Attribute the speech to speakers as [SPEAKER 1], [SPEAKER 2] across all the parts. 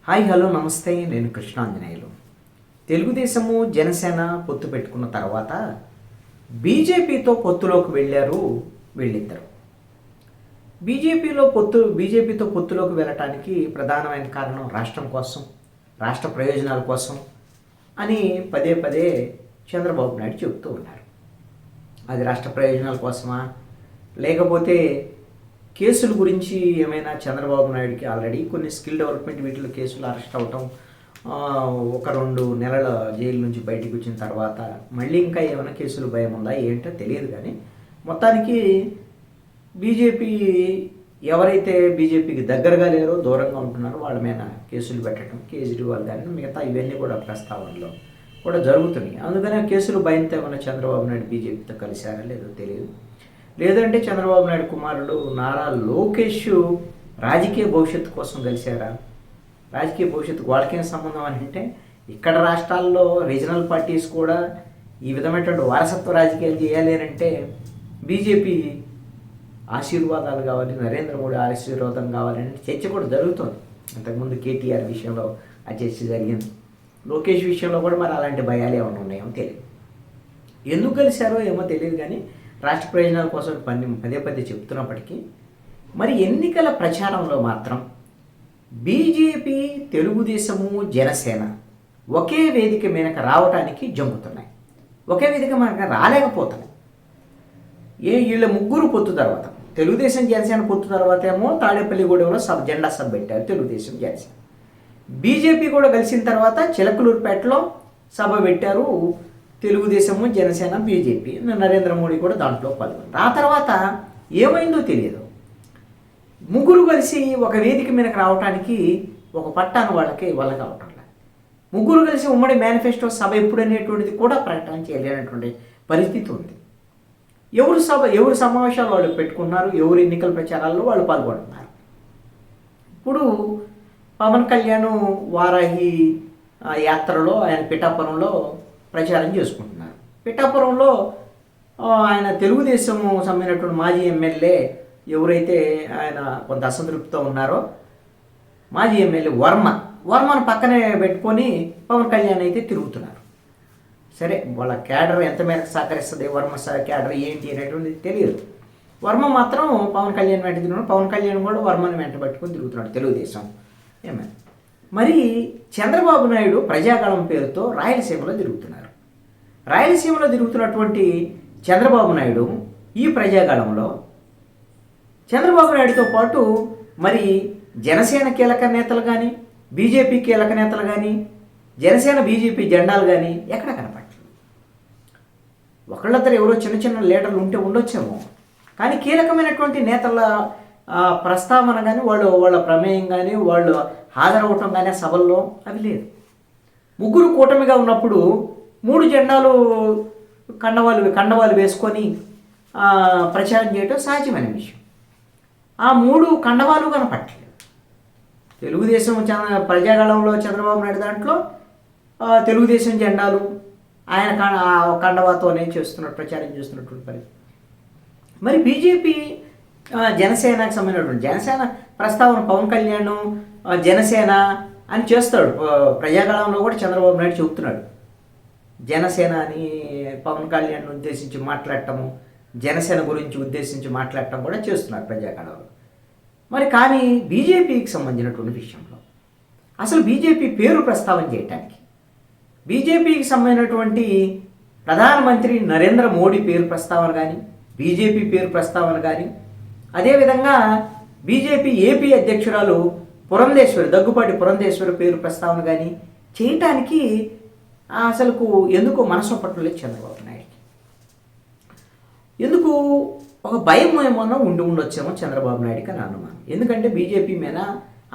[SPEAKER 1] Hi hello నమస్తే, నేను కృష్ణాంజనేయులు. తెలుగుదేశము జనసేన పొత్తు పెట్టుకున్న తర్వాత బీజేపీతో పొత్తులోకి వెళ్ళారు వీళ్ళిద్దరు. బీజేపీతో పొత్తులోకి వెళ్ళటానికి ప్రధానమైన కారణం రాష్ట్రం కోసం, రాష్ట్ర ప్రయోజనాల కోసం అని పదే పదే చంద్రబాబు నాయుడు చెబుతూ ఉన్నారు. అది రాష్ట్ర ప్రయోజనాల కోసమా, లేకపోతే కేసుల గురించి ఏమైనా చంద్రబాబు నాయుడుకి ఆల్రెడీ కొన్ని స్కిల్ డెవలప్మెంట్ వీటిలో కేసులు అరెస్ట్ అవటం, 1-2 నెలల జైలు నుంచి బయటకు వచ్చిన తర్వాత మళ్ళీ ఇంకా ఏమైనా కేసులు భయం ఉందా ఏంటో తెలియదు. కానీ మొత్తానికి బీజేపీ ఎవరైతే బీజేపీకి దగ్గరగా లేరో, దూరంగా ఉంటున్నారో వాళ్ళ మీద కేసులు పెట్టడం, కేజ్రీవాల్ కానీ మిగతా ఇవన్నీ కూడా ప్రస్తావనలో కూడా జరుగుతున్నాయి. అందుకనే కేసులు భయంతో ఏమైనా చంద్రబాబు నాయుడు బీజేపీతో కలిశారా లేదో తెలియదు. లేదంటే చంద్రబాబు నాయుడు కుమారుడు నారా లోకేష్ రాజకీయ భవిష్యత్తు కోసం కలిశారా? రాజకీయ భవిష్యత్తుకు వాళ్ళకేం సంబంధం అని అంటే, ఇక్కడ రాష్ట్రాల్లో రీజనల్ పార్టీస్ కూడా ఈ విధమైనటువంటి వారసత్వ రాజకీయాలు చేయాలి అంటే బీజేపీ ఆశీర్వాదాలు కావాలి, నరేంద్ర మోడీ ఆశీర్వాదం కావాలని చర్చ కూడా జరుగుతుంది. అంతకుముందు కేటీఆర్ విషయంలో ఆ చర్చ జరిగింది. లోకేష్ విషయంలో కూడా మరి అలాంటి భయాలు ఏమైనా ఉన్నాయేమో తెలియదు. ఎందుకు కలిశారో ఏమో తెలియదు. కానీ రాష్ట్ర ప్రయోజనాల కోసం పదే పదే చెప్తున్నప్పటికీ మరి ఎన్నికల ప్రచారంలో మాత్రం బీజేపీ, తెలుగుదేశము, జనసేన ఒకే వేదిక మీదకి రావడానికి జంకుతున్నాయి. ఒకే వేదిక మీదకి రాలేకపోతున్నాయి. వీళ్ళ ముగ్గురు పొత్తు తర్వాత, తెలుగుదేశం జనసేన పొత్తు తర్వాత ఏమో తాడేపల్లిగూడెంలో జెండా సభ పెట్టారు తెలుగుదేశం జనసేన. బీజేపీ కూడా కలిసిన తర్వాత చిలకలూరుపేటలో సభ పెట్టారు తెలుగుదేశము, జనసేన, బీజేపీ. నరేంద్ర మోడీ కూడా దాంట్లో పాల్గొన్నారు. ఆ తర్వాత ఏమైందో తెలియదు. ముగ్గురు కలిసి ఒక వేదిక మీదకి రావడానికి ఒక పట్టాను వాళ్ళకి కావటం లేదు. ముగ్గురు కలిసి ఉమ్మడి మేనిఫెస్టో సభ ఎప్పుడు అనేటువంటిది కూడా ప్రకటన చేయలేనటువంటి పరిస్థితి ఉంది. ఎవరు సమావేశాలు వాళ్ళు పెట్టుకున్నారు, ఎవరు ఎన్నికల ప్రచారాల్లో వాళ్ళు పాల్గొంటున్నారు. ఇప్పుడు పవన్ కళ్యాణ్ వారాహి యాత్రలో ఆయన పిఠాపురంలో ప్రచారం చేసుకుంటున్నారు. పిఠాపురంలో ఆయన తెలుగుదేశం సంబంధించినటువంటి మాజీ ఎమ్మెల్యే ఎవరైతే ఆయన కొంత అసంతృప్తితో ఉన్నారో, మాజీ ఎమ్మెల్యే వర్మను పక్కనే పెట్టుకొని పవన్ కళ్యాణ్ అయితే తిరుగుతున్నారు. సరే, వాళ్ళ క్యాడర్ ఎంత మేరకు సహకరిస్తుంది, వర్మ క్యాడర్ ఏంటి అనేటువంటిది తెలియదు. వర్మ మాత్రం పవన్ కళ్యాణ్ వెంట తిరుగుతున్నాడు. పవన్ కళ్యాణ్ కూడా వర్మని వెంట పట్టుకొని తిరుగుతున్నాడు తెలుగుదేశం ఎమ్మెల్యే. మరి చంద్రబాబు నాయుడు ప్రజాగళం పేరుతో రాయలసీమలో తిరుగుతున్నారు. రాయలసీమలో తిరుగుతున్నటువంటి చంద్రబాబు నాయుడు ఈ ప్రజాగళంలో చంద్రబాబు నాయుడుతో పాటు మరి జనసేన కీలక నేతలు కానీ, బీజేపీ కీలక నేతలు కానీ, జనసేన బీజేపీ జెండాలు కానీ ఎక్కడ కనపడలేదు. ఒకళ్ళిద్దరు ఎవరో చిన్న చిన్న లీడర్లు ఉంటే ఉండొచ్చేమో, కానీ కీలకమైనటువంటి నేతల ప్రస్తావన కానీ, వాళ్ళ ప్రమేయం కానీ, వాళ్ళు హాజరవటం కానీ సభల్లో అవి లేదు. ముగ్గురు కూటమిగా ఉన్నప్పుడు 3 జెండాలు కండవాలు వేసుకొని ప్రచారం చేయటం సహజమైన విషయం. ఆ 3 కండవాలు కనపట్టలేదు. తెలుగుదేశం ప్రజాగళంలో చంద్రబాబు నాయుడు దాంట్లో తెలుగుదేశం జెండాలు ఆయన కండవాతోనే ప్రచారం చేస్తున్నటువంటి పరిస్థితి. మరి బీజేపీ జనసేనకు సంబంధించినటువంటి జనసేన ప్రస్తావన పవన్ కళ్యాణ్ జనసేన అని చేస్తాడు. ప్రజాగళంలో కూడా చంద్రబాబు నాయుడు చెబుతున్నాడు. జనసేన అని పవన్ కళ్యాణ్ ఉద్దేశించి మాట్లాడటము, జనసేన గురించి ఉద్దేశించి మాట్లాడటం కూడా చేస్తున్నారు ప్రజాగళంలో. మరి కానీ బీజేపీకి సంబంధించినటువంటి విషయంలో అసలు బీజేపీ పేరు ప్రస్తావన చేయటానికి, బీజేపీకి సంబంధించినటువంటి ప్రధానమంత్రి నరేంద్ర మోడీ పేరు ప్రస్తావన కానీ, బీజేపీ పేరు ప్రస్తావన కానీ, అదేవిధంగా బీజేపీ ఏపీ అధ్యక్షురాలు దగ్గుపాటి పురంధేశ్వరి పేరు ప్రస్తావన కానీ చేయటానికి అసలుకు ఎందుకో మనసు పట్టలేదు చంద్రబాబు నాయుడికి. ఎందుకు ఒక భయం ఏమన్నా ఉండొచ్చేమో చంద్రబాబు నాయుడికి అని అనుమానం. ఎందుకంటే బీజేపీ మీద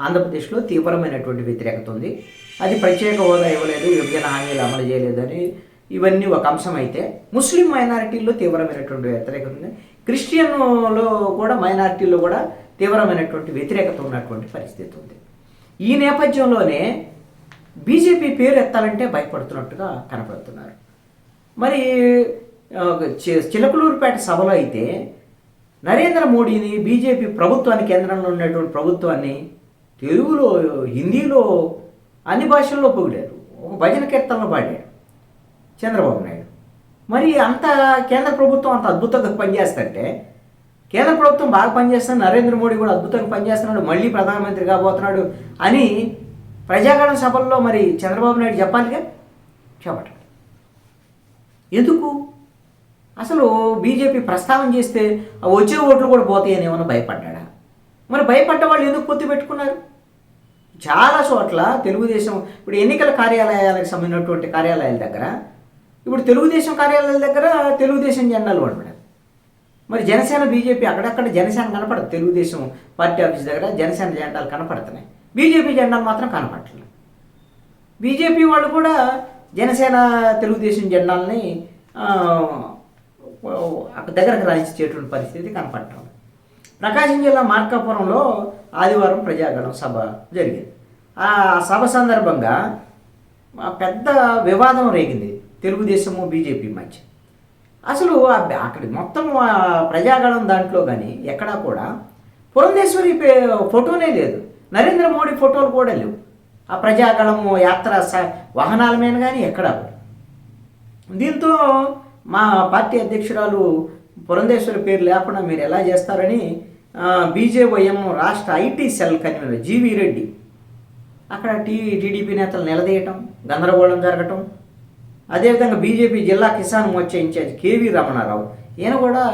[SPEAKER 1] ఆంధ్రప్రదేశ్లో తీవ్రమైనటువంటి వ్యతిరేకత ఉంది. అది ప్రత్యేక హోదా ఇవ్వలేదు, విభజన హామీలు అమలు చేయలేదని ఇవన్నీ ఒక అంశం అయితే, ముస్లిం మైనారిటీల్లో తీవ్రమైనటువంటి వ్యతిరేకత ఉంది. క్రిస్టియన్లో కూడా మైనారిటీల్లో కూడా తీవ్రమైనటువంటి వ్యతిరేకత ఉన్నటువంటి పరిస్థితి ఉంది. ఈ నేపథ్యంలోనే బీజేపీ పేరు ఎత్తాలంటే భయపడుతున్నట్టుగా కనపడుతున్నారు. మరి చిలకలూరుపేట సభలో అయితే నరేంద్ర మోడీని, బీజేపీ ప్రభుత్వాన్ని, కేంద్రంలో ఉన్నటువంటి ప్రభుత్వాన్ని తెలుగులో, హిందీలో అన్ని భాషల్లో పొగిడారు, ఒక భజన కీర్తనలో పాడాడు చంద్రబాబు నాయుడు. మరి అంత కేంద్ర ప్రభుత్వం అంత అద్భుతంగా పనిచేస్తుంటే, కేంద్ర ప్రభుత్వం బాగా పనిచేస్తుంది, నరేంద్ర మోడీ కూడా అద్భుతంగా పనిచేస్తున్నాడు, మళ్ళీ ప్రధానమంత్రి కాబోతున్నాడు అని ప్రజాగణం సభల్లో మరి చంద్రబాబు నాయుడు చెప్పాలిగా, చెప్పటం ఎందుకు? అసలు బీజేపీ ప్రస్తావన చేస్తే వచ్చే ఓట్లు కూడా పోతాయని ఏమైనా భయపడ్డా? మరి భయపడ్డ వాళ్ళు ఎందుకు పొత్తు పెట్టుకున్నారు? చాలా చోట్ల తెలుగుదేశం ఇప్పుడు ఎన్నికల కార్యాలయాలకు సంబంధించినటువంటి కార్యాలయాల దగ్గర, ఇప్పుడు తెలుగుదేశం కార్యాలయాల దగ్గర తెలుగుదేశం జెండాలు పడబడారు. మరి జనసేన బీజేపీ అక్కడక్కడ జనసేన కనపడదు, తెలుగుదేశం పార్టీ ఆఫీస్ దగ్గర జనసేన జెండాలు కనపడుతున్నాయి, బీజేపీ జెండాలు మాత్రం కనపడట్లేదు. బీజేపీ వాళ్ళు కూడా జనసేన తెలుగుదేశం జెండాలని దగ్గరకు రాయించేటువంటి పరిస్థితి కనపడటం. ప్రకాశం జిల్లా మార్కాపురంలో ఆదివారం ప్రజాగణం సభ జరిగింది. ఆ సభ సందర్భంగా పెద్ద వివాదం రేగింది తెలుగుదేశము బీజేపీ మధ్య. అసలు అక్కడ మొత్తం ప్రజాగణం దాంట్లో కానీ ఎక్కడా కూడా పురంధేశ్వరి ఫోటోనే లేదు, నరేంద్ర మోడీ ఫోటోలు కూడా లేవు. ఆ ప్రజాగణము యాత్ర వాహనాల మీద కానీ ఎక్కడా. దీంతో మా పార్టీ అధ్యక్షురాలు పురంధేశ్వరి పేరు లేకుండా మీరు ఎలా చేస్తారని బీజేవైఎం రాష్ట్ర IT cell convener GV Reddy అక్కడ టీడీపీ నేతలు నిలదీయటం, గందరగోళం జరగటం. అదేవిధంగా బీజేపీ జిల్లా కిసాన్ మోర్చా ఇన్ఛార్జ్ కేవీ రమణారావు ఈయన కూడా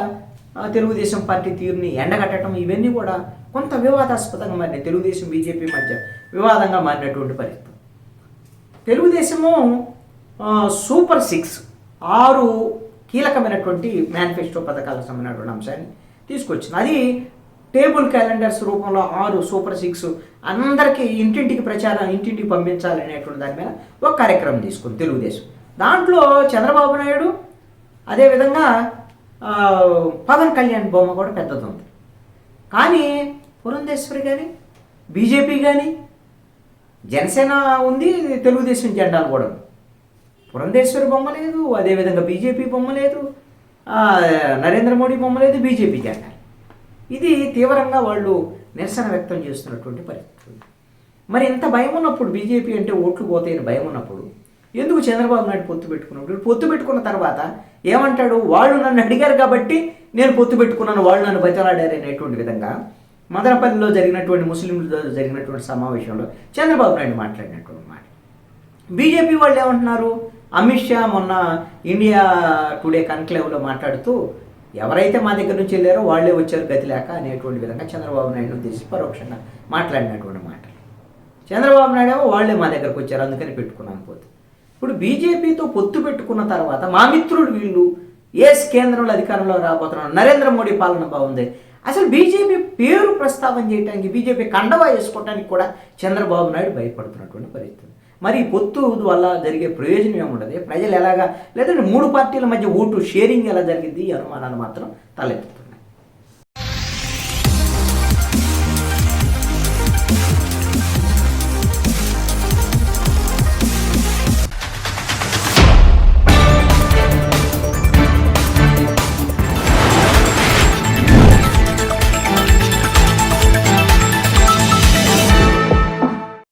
[SPEAKER 1] తెలుగుదేశం పార్టీ తీరుని ఎండగట్టడం, ఇవన్నీ కూడా కొంత వివాదాస్పదంగా మారినాయి. తెలుగుదేశం బీజేపీ మధ్య వివాదంగా మారినటువంటి పరిస్థితి. తెలుగుదేశము సూపర్ 6 6 కీలకమైనటువంటి మేనిఫెస్టో పథకాలకు సంబంధించినటువంటి అంశాన్ని తీసుకొచ్చింది. అది టేబుల్ క్యాలెండర్స్ రూపంలో 6 సూపర్ 6 అందరికీ ఇంటింటికి ప్రచారం, ఇంటింటికి పంపించాలి అనేటువంటి దాని మీద ఒక కార్యక్రమం తీసుకుంది తెలుగుదేశం. దాంట్లో చంద్రబాబు నాయుడు, అదేవిధంగా పవన్ కళ్యాణ్ బొమ్మ కూడా పెద్దది ఉంది. కానీ పురంధేశ్వరి కానీ బీజేపీ కానీ జనసేన ఉంది, తెలుగుదేశం జెండాలు కూడా ఉంది. పురంధేశ్వరి బొమ్మ లేదు, అదేవిధంగా బీజేపీ బొమ్మ లేదు, నరేంద్ర మోడీ బొమ్మ లేదు, బీజేపీ జెండా. ఇది తీవ్రంగా వాళ్ళు నిరసన వ్యక్తం చేస్తున్నటువంటి పరిస్థితి. మరి ఇంత భయం ఉన్నప్పుడు, బీజేపీ అంటే ఓట్లు పోతాయని భయం ఉన్నప్పుడు ఎందుకు చంద్రబాబు నాయుడు పొత్తు పెట్టుకున్నాడు? పొత్తు పెట్టుకున్న తర్వాత ఏమంటాడు? వాళ్ళు నన్ను అడిగారు కాబట్టి నేను పొత్తు పెట్టుకున్నాను, వాళ్ళు నన్ను బతిలాడారు అనేటువంటి విధంగా మదనపల్లిలో జరిగినటువంటి ముస్లింలతో జరిగినటువంటి సమావేశంలో చంద్రబాబు నాయుడు మాట్లాడినటువంటి మాట. బీజేపీ వాళ్ళు ఏమంటున్నారు? అమిత్ షా మొన్న ఇండియా టుడే కన్క్లేవ్లో మాట్లాడుతూ ఎవరైతే మా దగ్గర నుంచి వెళ్ళారో వాళ్ళే వచ్చారు గతి లేక అనేటువంటి విధంగా చంద్రబాబు నాయుడు ఉద్దేశించి పరోక్షంగా మాట్లాడినటువంటి మాటలు. చంద్రబాబు నాయుడు ఏమో వాళ్ళే మా దగ్గరకు వచ్చారు అందుకని పెట్టుకున్నాను పోతే. ఇప్పుడు బీజేపీతో పొత్తు పెట్టుకున్న తర్వాత మా మిత్రుడు వీళ్ళు కేంద్రంలో అధికారంలో రాబోతున్నారు, నరేంద్ర మోడీ పాలన బాగుంది, అసలు బీజేపీ పేరు ప్రస్తావన చేయడానికి, బీజేపీ కండవా వేసుకోవడానికి కూడా చంద్రబాబు నాయుడు భయపడుతున్నటువంటి పరిస్థితి. మరి పొత్తు వల్ల జరిగే ప్రయోజనం ఏముండదు? ప్రజలు ఎలాగా, లేదంటే 3 పార్టీల మధ్య ఓటు షేరింగ్ ఎలా జరిగింది? ఈ అనుమానాలు మాత్రం తలెత్తుతాయి.